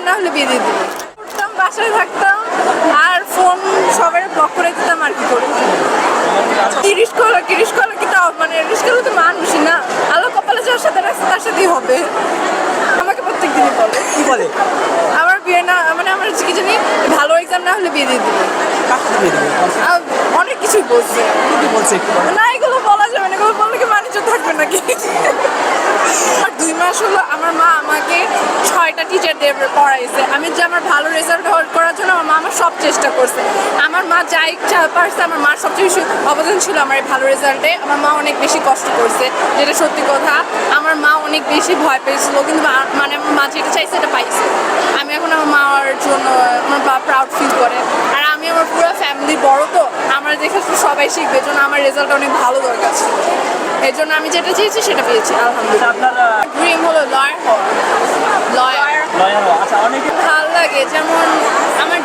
Exam না হলে বিয়ে দিয়ে দিবে। পড়তাম, বাসায় থাকতাম আর ফোন সবাই ব্লক করে দিতাম আর কি করে। তিরিশ করো কি তাও মানে রিস্কগুলো তো মানুষই না, আল্লাহ কপালে যাওয়ার সাথে রাখছে তার সাথেই হবে। আমাকে প্রত্যেক দিনই বলে কি বলে? আমার বিয়ে না মানে আমার কি জানি ভালো এক্সাম না হলে বিয়ে দিয়ে দিবে। কার সাথে বিয়ে দেবে? অনেক কিছুই বলছে, কি বলছে একটু বলো। না এগুলো বলা যাবে না, এগুলো বললে কি মানুষ থাকবে নাকি। আর 2 মাস হলো আমার মা আমাকে 6টা টিচার দিয়ে পড়াইছে। আমি যে আমার ভালো রেজাল্ট করার জন্য আমার মা আমার সব চেষ্টা করছে। আমার মা যা ইচ্ছা পারছে, আমার মার সবচেয়ে বেশি অবদান ছিল আমার এই ভালো রেজাল্টে। আমার মা অনেক বেশি কষ্ট করছে, যেটা সত্যি কথা। আমার মা অনেক বেশি ভয় পেয়েছিল, কিন্তু মানে আমার মা যেটা চাইছে এটা পাইছে। আমি এখন আমার মার জন্য আমার বাবা প্রাউড ফিল করে। আর আমি আমার পুরো ফ্যামিলি বড়, তো আমার দেখে সবাই শিখবে, এই জন্য আমার রেজাল্ট অনেক ভালো দরকার ছিল। এই জন্য আমি যেটা চেয়েছি সেটা পেয়েছি আলহামদুলিল্লাহ। আপনার ড্রিম হলো লয়ার হওয়া। Lawyer lawyer. আচ্ছা, অনেকে ভালো লাগে, যেমন আমার